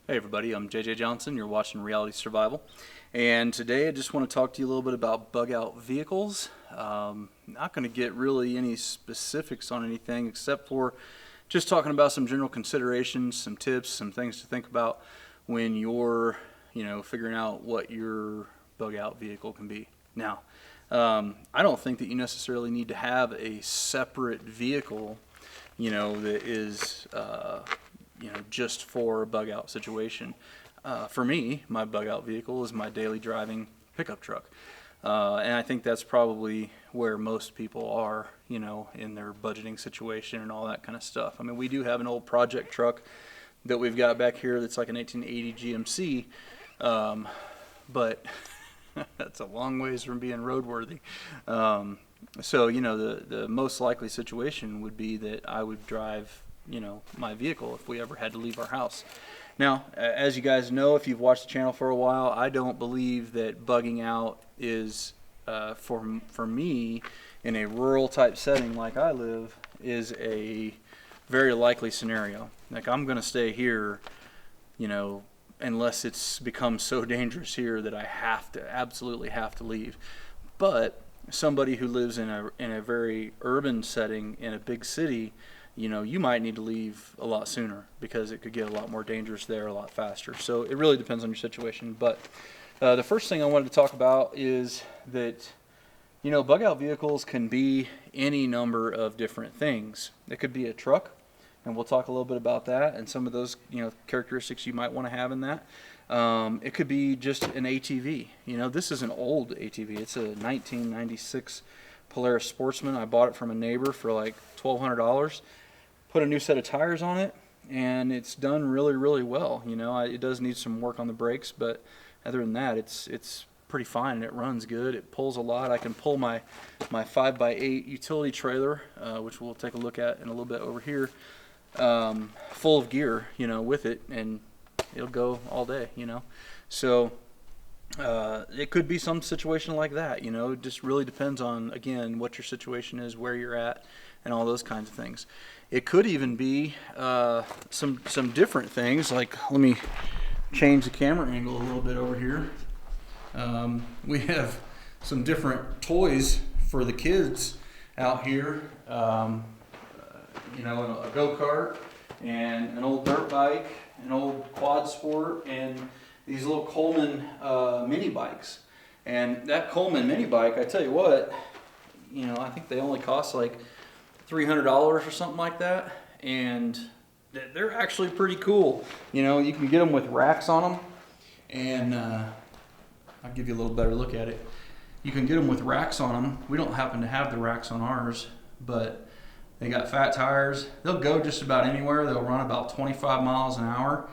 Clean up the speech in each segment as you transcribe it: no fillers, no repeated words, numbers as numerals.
Hey everybody, I'm JJ Johnson. You're watching Reality Survival, and today I just want to talk to you a little bit about bug-out vehicles. Not going to get really any specifics on anything except for just talking about some general considerations, some tips, some things to think about when you're, figuring out what your bug-out vehicle can be. Now, I don't think that you necessarily need to have a separate vehicle, that is just for a bug out situation. For me, my bug out vehicle is my daily driving pickup truck. And I think that's probably where most people are, in their budgeting situation and all that kind of stuff. I mean, we do have an old project truck that we've got back here that's like an 1880 GMC, but that's a long ways from being roadworthy. So, the most likely situation would be that I would drive my vehicle if we ever had to leave our house. Now, as you guys know, if you've watched the channel for a while, I don't believe that bugging out is, for me, in a rural type setting like I live, is a very likely scenario. Like, I'm going to stay here, unless it's become so dangerous here that I absolutely have to leave. But somebody who lives in a very urban setting in a big city, you might need to leave a lot sooner because it could get a lot more dangerous there a lot faster. So it really depends on your situation. But the first thing I wanted to talk about is that, bug out vehicles can be any number of different things. It could be a truck, and we'll talk a little bit about that and some of those, characteristics you might want to have in that. It could be just an ATV. This is an old ATV. It's a 1996 Polaris Sportsman. I bought it from a neighbor for like $1,200. Put a new set of tires on it, and it's done really, really well. It does need some work on the brakes, but other than that, it's pretty fine, and it runs good. It pulls a lot. I can pull my 5x8 utility trailer, which we'll take a look at in a little bit over here, full of gear, with it, and it'll go all day, So it could be some situation like that, it just really depends on, again, what your situation is, where you're at, and all those kinds of things. It could even be some different things, like, let me change the camera angle a little bit over here. We have some different toys for the kids out here, a go-kart and an old dirt bike, an old quad sport, and these little Coleman mini bikes. And that Coleman mini bike, I tell you what, I think they only cost like $300 or something like that, and they're actually pretty cool. You can get them with racks on them, and I'll give you a little better look at it. You can get them with racks on them. We don't happen to have the racks on ours, but they got fat tires. They'll go just about anywhere. They'll run about 25 miles an hour,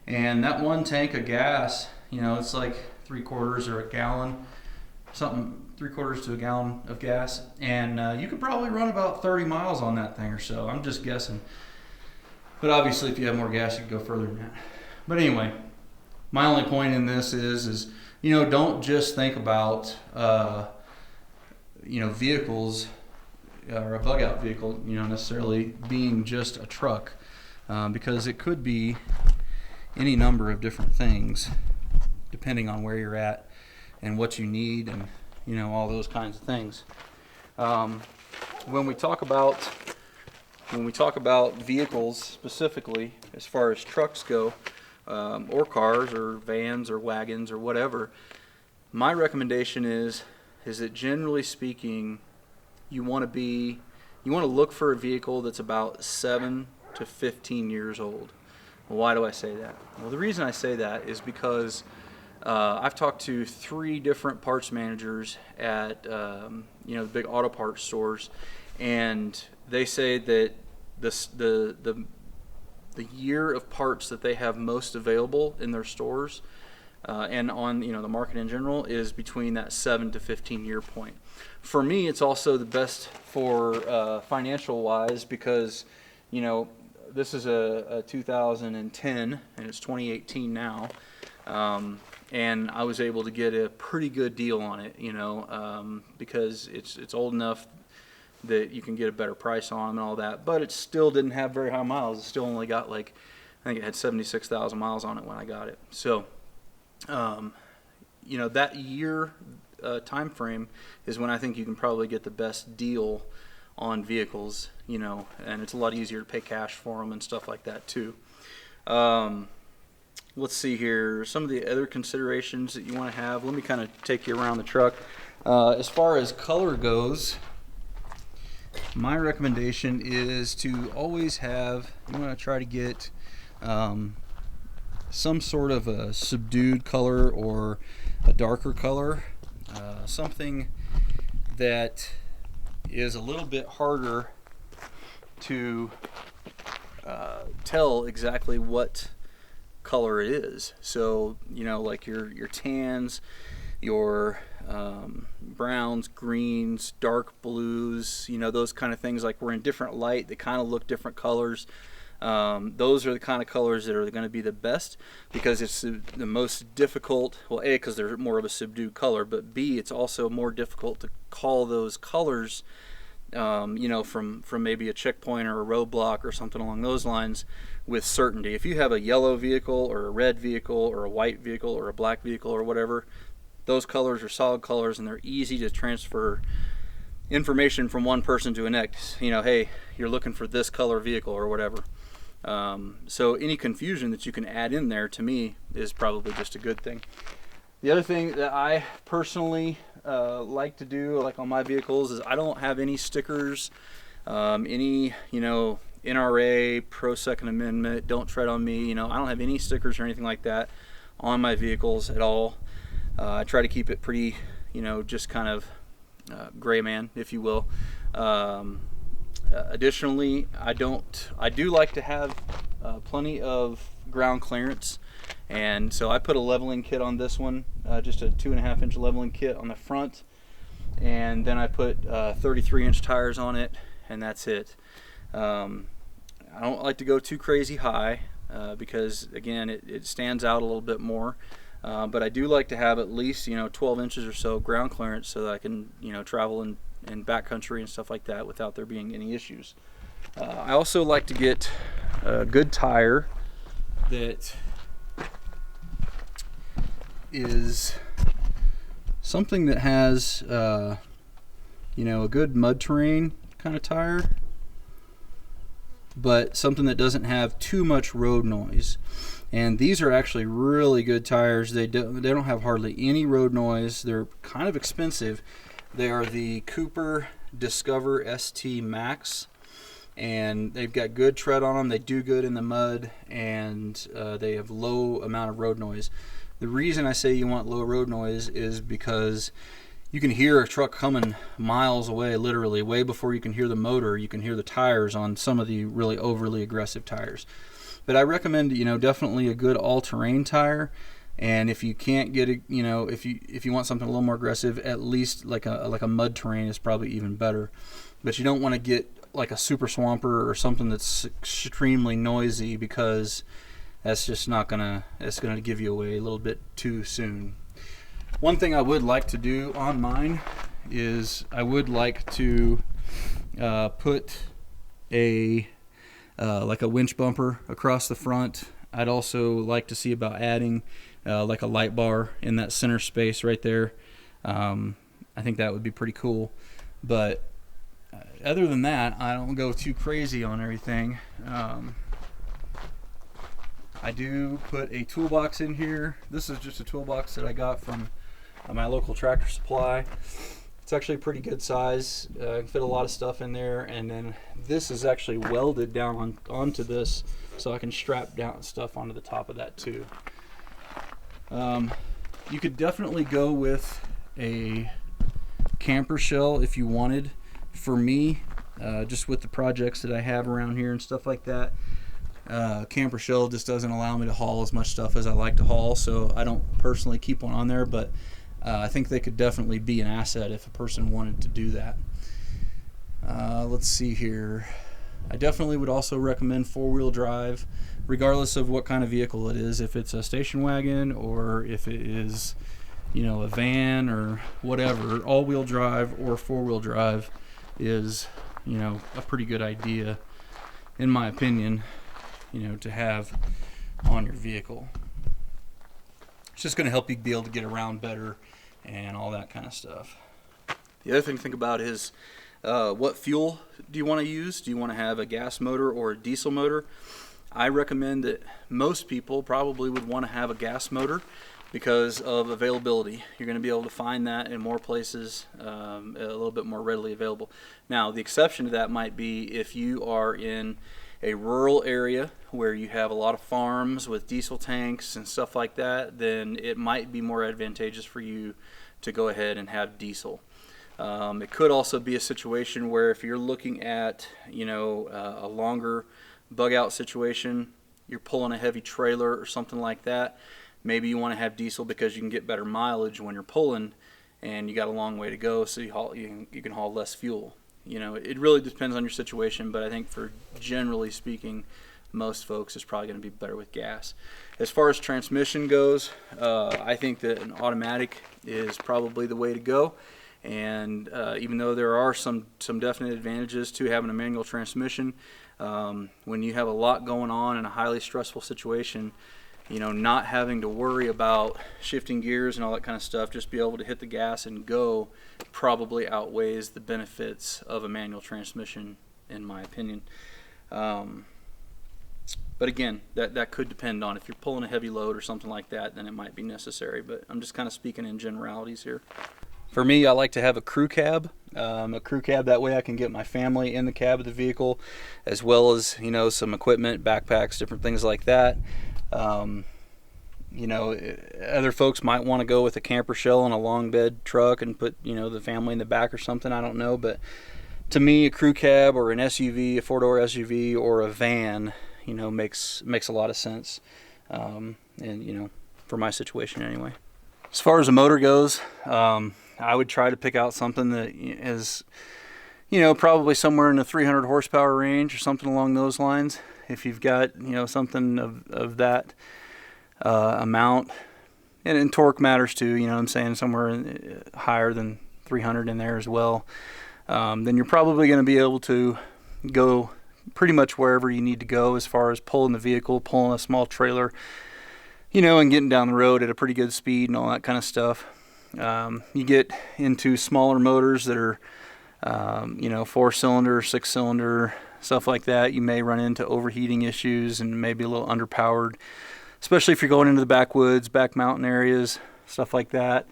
and that one tank of gas, it's like 3/4 or a gallon, something, 3/4 to a gallon of gas, and you could probably run about 30 miles on that thing or so. I'm just guessing, but obviously if you have more gas you can go further than that. But anyway, my only point in this is don't just think about vehicles or a bug out vehicle necessarily being just a truck, because it could be any number of different things depending on where you're at and what you need, and all those kinds of things. When we talk about vehicles specifically, as far as trucks go, or cars or vans or wagons or whatever, my recommendation is that generally speaking, you want to look for a vehicle that's about 7 to 15 years old. Why do I say that? Well, the reason I say that is because I've talked to 3 different parts managers at the big auto parts stores, and they say that the year of parts that they have most available in their stores and on the market in general is between that 7 to 15 year point. For me, it's also the best for financial wise, because this is a 2010 and it's 2018 now. And I was able to get a pretty good deal on it, because it's old enough that you can get a better price on them and all that, but it still didn't have very high miles. It still only got like I think it had 76,000 miles on it when I got it. So, you know, that year time frame is when I think you can probably get the best deal on vehicles, you know, and it's a lot easier to pay cash for them and stuff like that too. Let's see here, some of the other considerations that you want to have. Let me kind of take you around the truck. As far as color goes, my recommendation is to always have, you want to try to get some sort of a subdued color or a darker color, something that is a little bit harder to tell exactly what color it is. So, you know, like your tans, your browns, greens, dark blues, you know, those kind of things, like we're in different light, they kind of look different colors. Those are the kind of colors that are going to be the best, because it's the most difficult, well, A, because they're more of a subdued color, but B, it's also more difficult to call those colors, you know, from maybe a checkpoint or a roadblock or something along those lines with certainty. If you have a yellow vehicle or a red vehicle or a white vehicle or a black vehicle or whatever, those colors are solid colors and they're easy to transfer information from one person to the next. You know, hey, you're looking for this color vehicle or whatever. So any confusion that you can add in there, to me, is probably just a good thing. The other thing that I personally like to do, like on my vehicles, is I don't have any stickers, any, you know, NRA, pro Second Amendment, don't tread on me, you know, I don't have any stickers or anything like that on my vehicles at all. I try to keep it pretty, you know, just kind of gray man, if you will. Additionally, I do like to have plenty of ground clearance, and so I put a leveling kit on this one, just a 2.5 inch leveling kit on the front, and then I put 33 inch tires on it, and that's it. I don't like to go too crazy high because, again, it stands out a little bit more, but I do like to have at least, you know, 12 inches or so ground clearance so that I can, you know, travel in backcountry and stuff like that without there being any issues. I also like to get a good tire that is something that has, you know, a good mud terrain kind of tire, but something that doesn't have too much road noise. And these are actually really good tires. They don't have hardly any road noise. They're kind of expensive. They are the Cooper Discover ST Max, and they've got good tread on them. They do good in the mud, and they have low amount of road noise. The reason I say you want low road noise is because you can hear a truck coming miles away, literally way before you can hear the motor. You can hear the tires on some of the really overly aggressive tires. But I recommend, you know, definitely a good all-terrain tire. And if you can't get it, you know, if you want something a little more aggressive, at least like a mud terrain is probably even better. But you don't want to get like a super swamper or something that's extremely noisy, because that's just not gonna, it's gonna give you away a little bit too soon. One thing I would like to do on mine is I would like to put a like a winch bumper across the front. I'd also like to see about adding like a light bar in that center space right there. I think that would be pretty cool. But other than that, I don't go too crazy on everything. I do put a toolbox in here. This is just a toolbox that I got from my local Tractor Supply. It's actually a pretty good size. I can fit a lot of stuff in there, and then this is actually welded down onto this, so I can strap down stuff onto the top of that too. You could definitely go with a camper shell if you wanted. For me, just with the projects that I have around here and stuff like that, camper shell just doesn't allow me to haul as much stuff as I like to haul, so I don't personally keep one on there, but I think they could definitely be an asset if a person wanted to do that. Let's see here. I definitely would also recommend four-wheel drive, regardless of what kind of vehicle it is. If it's a station wagon or if it is, you know, a van or whatever, all-wheel drive or four-wheel drive is, you know, a pretty good idea, in my opinion. to have on your vehicle. It's just going to help you be able to get around better and all that kind of stuff. The other thing to think about is what fuel do you want to use? Do you want to have a gas motor or a diesel motor? I recommend that most people probably would want to have a gas motor because of availability. You're going to be able to find that in more places, a little bit more readily available. Now, the exception to that might be if you are in a rural area where you have a lot of farms with diesel tanks and stuff like that, then it might be more advantageous for you to go ahead and have diesel. It could also be a situation where if you're looking at, a longer bug out situation, you're pulling a heavy trailer or something like that, maybe you want to have diesel because you can get better mileage when you're pulling and you got a long way to go, so you can haul less fuel. It really depends on your situation, but I think for generally speaking, most folks is probably going to be better with gas. As far as transmission goes, I think that an automatic is probably the way to go. And even though there are some definite advantages to having a manual transmission, when you have a lot going on in a highly stressful situation, not having to worry about shifting gears and all that kind of stuff, just be able to hit the gas and go probably outweighs the benefits of a manual transmission, in my opinion. But again, that could depend on if you're pulling a heavy load or something like that, then it might be necessary. But I'm just kind of speaking in generalities here. For me, I like to have a crew cab. That way I can get my family in the cab of the vehicle, as well as some equipment, backpacks, different things like that. Other folks might want to go with a camper shell and a long bed truck and put the family in the back or something. I don't know, but to me, a crew cab or an SUV, a 4-door SUV, or a van, makes a lot of sense. And for my situation anyway. As far as the motor goes, I would try to pick out something that is, probably somewhere in the 300 horsepower range or something along those lines. If you've got, something of that amount, and torque matters too, I'm saying somewhere higher than 300 in there as well, then you're probably going to be able to go pretty much wherever you need to go as far as pulling the vehicle, pulling a small trailer, and getting down the road at a pretty good speed and all that kind of stuff. You get into smaller motors that are, 4-cylinder, 6-cylinder, stuff like that. You may run into overheating issues and maybe a little underpowered, especially if you're going into the backwoods, back mountain areas, stuff like that.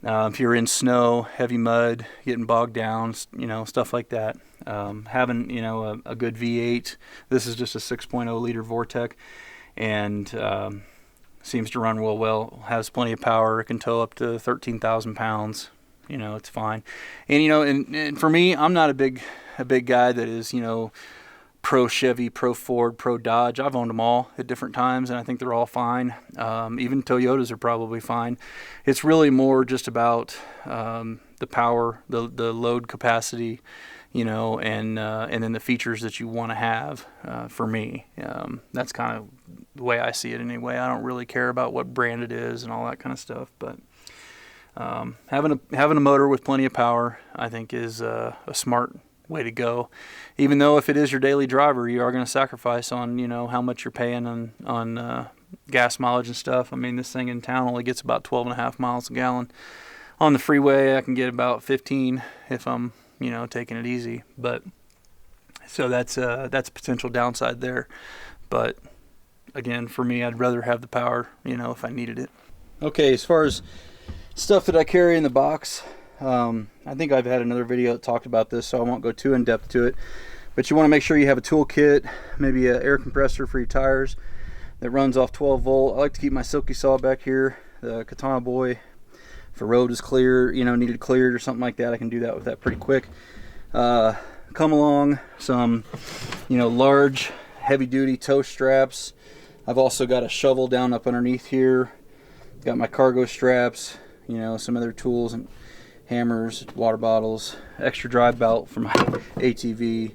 If you're in snow, heavy mud, getting bogged down, stuff like that. Having, a good V8. This is just a 6.0 liter Vortec, and seems to run real well. Has plenty of power. It can tow up to 13,000 pounds. It's fine. And and for me, I'm not a big guy that is pro Chevy, pro Ford, pro Dodge. I've owned them all at different times, and I think they're all fine. Even Toyotas are probably fine. It's really more just about the power, the load capacity, and then the features that you want to have. For me, that's kind of the way I see it anyway. I don't really care about what brand it is and all that kind of stuff, but having a motor with plenty of power, I think, is a smart way to go. Even though if it is your daily driver, you are going to sacrifice on how much you're paying on gas mileage and stuff. I mean, this thing in town only gets about 12.5 miles a gallon. On the freeway, I can get about 15 if I'm taking it easy. But so that's a potential downside there. But again, for me, I'd rather have the power, if I needed it. Okay, as far as stuff that I carry in the box, I think I've had another video that talked about this, so I won't go too in depth to it. But you want to make sure you have a toolkit, maybe an air compressor for your tires that runs off 12 volt. I like to keep my silky saw back here, the Katana Boy. If a road is clear, needed cleared or something like that, I can do that with that pretty quick. Come along some, large heavy-duty tow straps. I've also got a shovel down up underneath here. Got my cargo straps, some other tools and hammers, water bottles, extra drive belt for my ATV,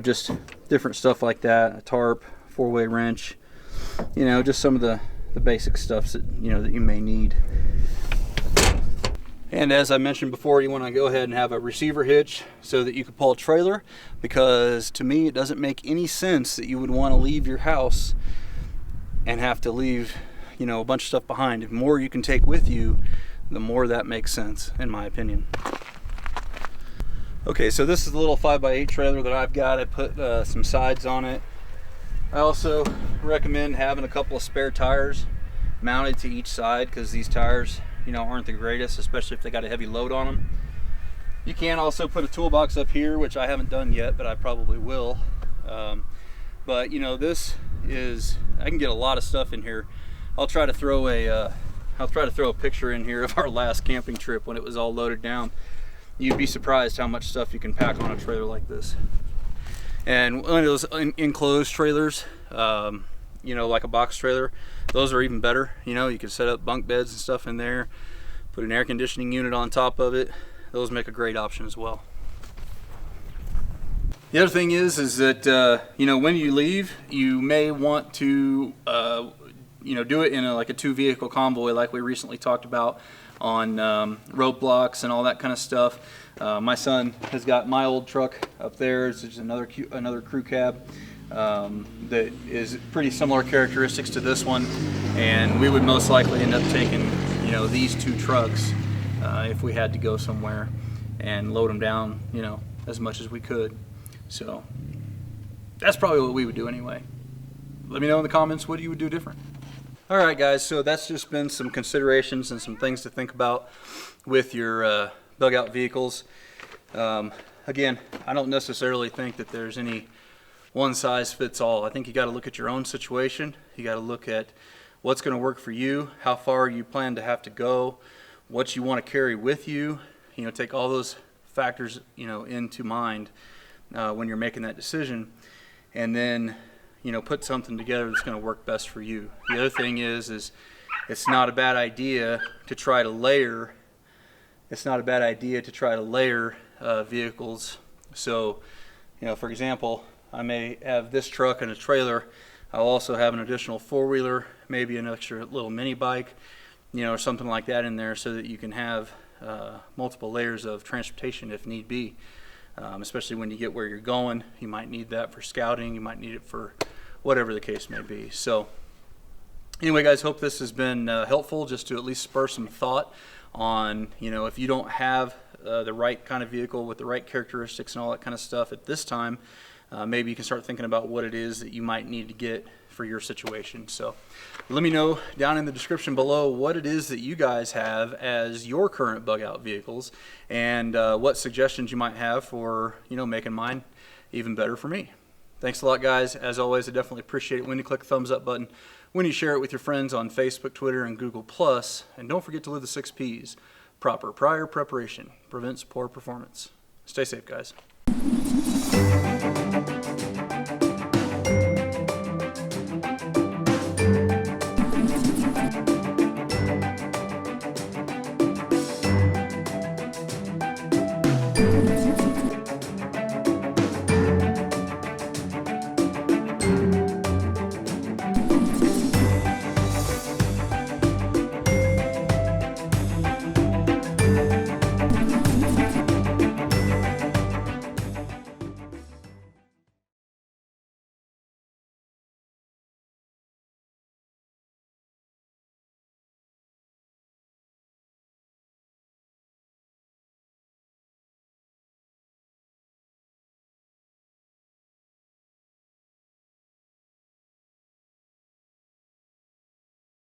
just different stuff like that. A tarp, 4-way wrench, just some of the basic stuff that that you may need. And as I mentioned before, you want to go ahead and have a receiver hitch so that you can pull a trailer, because to me it doesn't make any sense that you would want to leave your house and have to leave, you know, a bunch of stuff behind. The more you can take with you, the more that makes sense, in my opinion. Okay, so this is a little 5x8 trailer that I've got. I put some sides on it. I also recommend having a couple of spare tires mounted to each side, because these tires, you know, aren't the greatest, especially if they got a heavy load on them. You can also put a toolbox up here, which I haven't done yet, but I probably will. But you know, this is, I can get a lot of stuff in here. I'll try to throw a picture in here of our last camping trip when it was all loaded down. You'd be surprised how much stuff you can pack on a trailer like this. And one of those enclosed trailers, you know, like a box trailer, those are even better. You know, you can set up bunk beds and stuff in there, put an air conditioning unit on top of it. Those make a great option as well. The other thing is that, you know, when you leave, you may want to, you know, do it in like a 2-vehicle convoy like we recently talked about on roadblocks and all that kind of stuff. My son has got my old truck up there. It's just another crew cab that is pretty similar characteristics to this one, and we would most likely end up taking, you know, these 2 trucks if we had to go somewhere, and load them down, you know, as much as we could. So that's probably what we would do anyway. Let me know in the comments what you would do different. All right, guys, so that's just been some considerations and some things to think about with your bug out vehicles. Again, I don't necessarily think that there's any one size fits all. I think you got to look at your own situation. You got to look at what's going to work for you, how far you plan to have to go, what you want to carry with you. You know, take all those factors, you know, into mind when you're making that decision, and then, you know, put something together that's going to work best for you. The other thing is it's not a bad idea to try to layer. It's not a bad idea to try to layer vehicles. So, you know, for example, I may have this truck and a trailer. I'll also have an additional 4-wheeler, maybe an extra little mini bike, you know, or something like that in there, so that you can have multiple layers of transportation if need be. Especially when you get where you're going, you might need that for scouting, you might need it for whatever the case may be. So anyway, guys, hope this has been helpful, just to at least spur some thought on, you know, if you don't have the right kind of vehicle with the right characteristics and all that kind of stuff at this time, maybe you can start thinking about what it is that you might need to get for your situation. So let me know down in the description below what it is that you guys have as your current bug out vehicles, and what suggestions you might have for, you know, making mine even better for me. Thanks a lot, guys. As always, I definitely appreciate it when you click the thumbs up button, when you share it with your friends on Facebook, Twitter, and Google+. And don't forget to live the 6 Ps. Proper prior preparation prevents poor performance. Stay safe, guys.